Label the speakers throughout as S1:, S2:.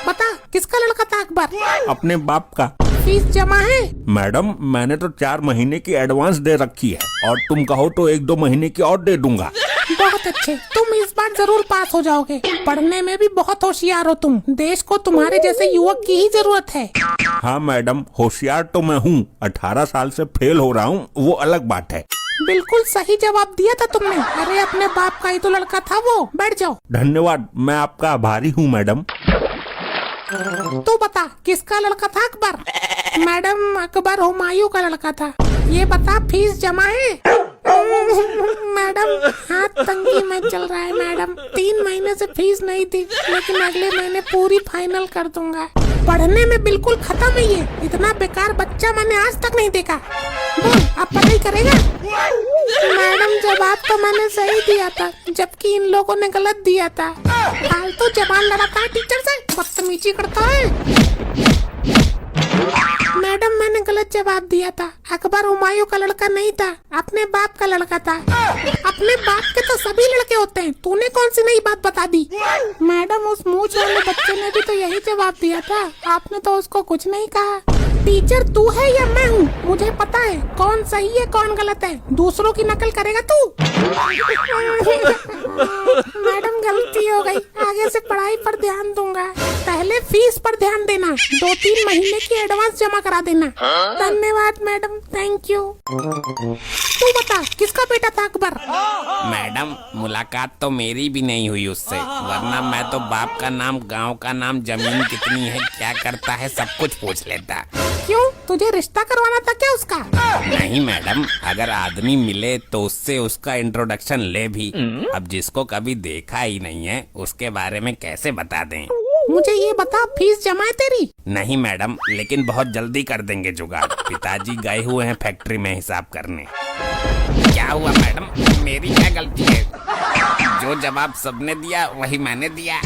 S1: बता किसका लड़का था अकबर?
S2: अपने बाप का।
S1: फीस जमा है?
S2: मैडम मैंने तो 4 महीने की एडवांस दे रखी है और तुम कहो तो 1-2 महीने की और दे दूंगा।
S1: बहुत अच्छे, तुम इस बार जरूर पास हो जाओगे। पढ़ने में भी बहुत होशियार हो तुम। देश को तुम्हारे जैसे युवक की ही जरूरत है।
S2: हाँ मैडम, होशियार तो मैं हूँ। 18 साल से फेल हो रहा हूँ, वो अलग बात है।
S1: बिल्कुल सही जवाब दिया था तुमने। अरे अपने बाप का ही तो लड़का था वो। बैठ जाओ।
S2: धन्यवाद, मैं आपका आभारी हूँ मैडम।
S1: तू बता किसका लड़का था अकबर? मैडम अकबर हुमायूं का लड़का था। ये बता फीस जमा है? मैडम हाथ तंगी में चल रहा है मैडम। 3 महीने से फीस नहीं थी, लेकिन अगले महीने पूरी फाइनल कर दूंगा। पढ़ने में बिल्कुल खत्म है ये। इतना बेकार बच्चा मैंने आज तक नहीं देखा। बोल अब पढ़ाई करेगा? मैडम जवाब तो मैंने सही दिया था, जबकि इन लोगों ने गलत दिया था। फालतू जबान लड़ाता है टीचर से, बदतमीजी करता है। मैडम मैंने गलत जवाब दिया था। अकबर हुमायूं का लड़का नहीं था, अपने बाप का लड़का था। अपने बाप के तो सभी लड़के होते हैं, तूने कौन सी नई बात बता दी? मैडम उस मूंछ वाले बच्चे ने भी तो यही जवाब दिया था, आपने तो उसको कुछ नहीं कहा। टीचर तू है या मैं हूँ? मुझे पता है कौन सही है कौन गलत है। दूसरों की नकल करेगा तू? मैडम गलती हो गई, आगे से पढ़ाई पर ध्यान दूंगा। पहले फीस पर ध्यान देना, 2-3 महीने की एडवांस जमा करा देना। धन्यवाद मैडम, थैंक यू। तू बता किसका बेटा था अकबर?
S3: मैडम मुलाकात तो मेरी भी नहीं हुई उससे, वरना मैं तो बाप का नाम, गांव का नाम, जमीन कितनी है, क्या करता है, सब कुछ पूछ लेता।
S1: क्यों, तुझे रिश्ता करवाना था क्या उसका?
S3: नहीं मैडम, अगर आदमी मिले तो उससे उसका इंट्रोडक्शन ले भी। अब जिसको कभी देखा ही नहीं है उसके बारे में कैसे बता दें?
S1: मुझे ये बता फीस जमा है तेरी?
S3: नहीं मैडम, लेकिन बहुत जल्दी कर देंगे जुगाड़। पिताजी गए हुए हैं फैक्ट्री में हिसाब करने। क्या हुआ मैडम, मेरी क्या गलती है? जो जवाब सबने दिया वही मैंने दिया।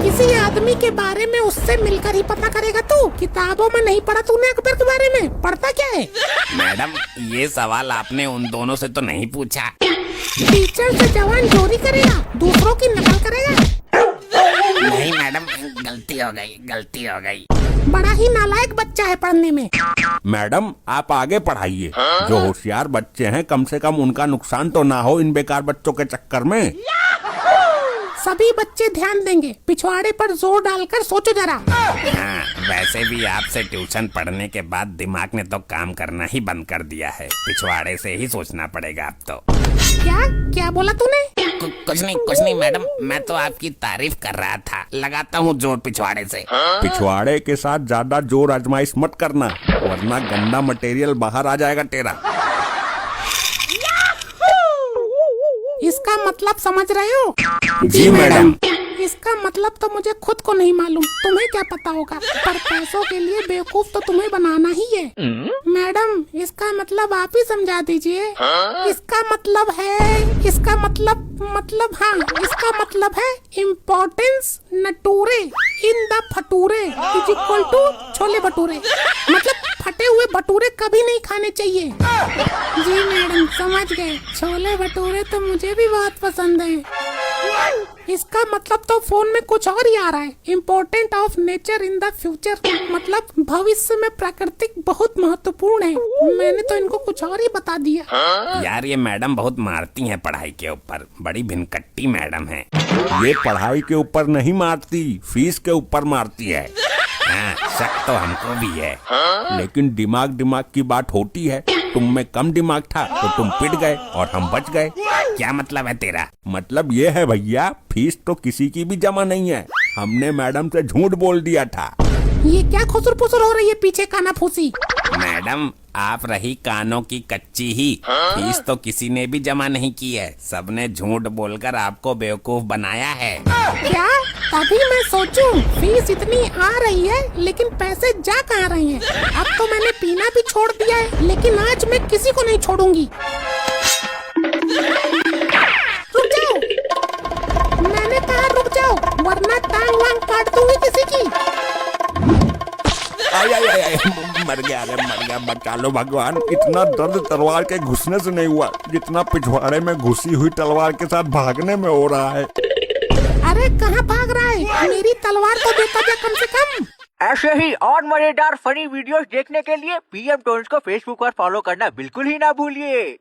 S1: किसी आदमी के बारे में उससे मिलकर ही पता करेगा तू। किताबों में नहीं पढ़ा तूने अकबर के बारे में? पढ़ता क्या है?
S3: मैडम ये सवाल आपने उन दोनों से तो नहीं पूछा।
S1: टीचर से जवान चोरी करेगा, दूसरों की नकल करेगा?
S3: नहीं मैडम, गलती हो गई।
S1: बड़ा ही नालायक बच्चा है पढ़ने में।
S2: मैडम आप आगे पढ़ाइए। जो होशियार बच्चे हैं कम से कम उनका नुकसान तो ना हो इन बेकार बच्चों के चक्कर में।
S1: सभी बच्चे ध्यान देंगे, पिछवाड़े पर जोर डालकर सोचो जरा।
S3: हाँ, वैसे भी आपसे ट्यूशन पढ़ने के बाद दिमाग ने तो काम करना ही बंद कर दिया है। पिछवाड़े से ही सोचना पड़ेगा अब तो।
S1: क्या बोला तूने?
S3: कुछ नहीं मैडम, मैं तो आपकी तारीफ कर रहा था। लगाता हूँ जोर पिछवाड़े से।
S2: पिछवाड़े के साथ ज्यादा जोर आजमाइश मत करना, वरना गंदा मटेरियल बाहर आ जाएगा तेरा।
S1: इसका मतलब समझ रहे हो?
S2: जी मैडम।
S1: इसका मतलब तो मुझे खुद को नहीं मालूम, तुम्हें क्या पता होगा। पर पैसों के लिए बेवकूफ तो तुम्हें बनाना ही है। मैडम इसका मतलब आप ही समझा दीजिए। इसका मतलब है importance nature in the future is equal to chole bhature. मतलब फटे हुए भटूरे कभी नहीं खाने चाहिए। जी मैडम समझ गए, छोले भटूरे तो मुझे भी बहुत पसंद है। इसका मतलब तो फोन में कुछ और ही आ रहा है। Important of nature in the future, मतलब भविष्य में प्राकृतिक बहुत महत्वपूर्ण है। मैंने तो इनको कुछ और ही बता दिया।
S3: यार ये मैडम बहुत मारती हैं पढ़ाई के ऊपर, बड़ी भिनकट्टी मैडम है।
S2: ये पढ़ाई के ऊपर नहीं मारती, फीस के ऊपर मारती है।
S3: हाँ, शक तो हमको भी है।
S2: लेकिन दिमाग की बात होती है। तुम में कम दिमाग था तो तुम पिट गए और हम बच गए।
S3: क्या मतलब है तेरा?
S2: मतलब ये है भैया, फीस तो किसी की भी जमा नहीं है। हमने मैडम से झूठ बोल दिया था।
S1: ये क्या खुसुर फुसुर हो रही है पीछे काना फूसी?
S3: मैडम आप रही कानों की कच्ची ही, फीस तो किसी ने भी जमा नहीं की है। सबने झूठ बोलकर आपको बेवकूफ बनाया है।
S1: क्या? तभी मैं सोचूं फीस इतनी आ रही है लेकिन पैसे जा कहाँ रहे हैं। अब तो मैंने पीना भी छोड़ दिया है, लेकिन आज मैं किसी को नहीं छोड़ूंगी। रुक जाओ, मैंने कहा रुक जाओ, वरना टांग वांग काट दूंगी किसी की।
S2: आय, मर गया, बचा लो भगवान। इतना दर्द तलवार के घुसने से नहीं हुआ जितना पिछवाड़े में घुसी हुई तलवार के साथ भागने में हो रहा है।
S1: अरे कहाँ भाग रहा है? मेरी तलवार तो देता जा कम से कम।
S4: ऐसे ही और मजेदार फनी वीडियोस देखने के लिए PM टोन्स को फेसबुक पर फॉलो करना बिल्कुल ही ना भूलिए।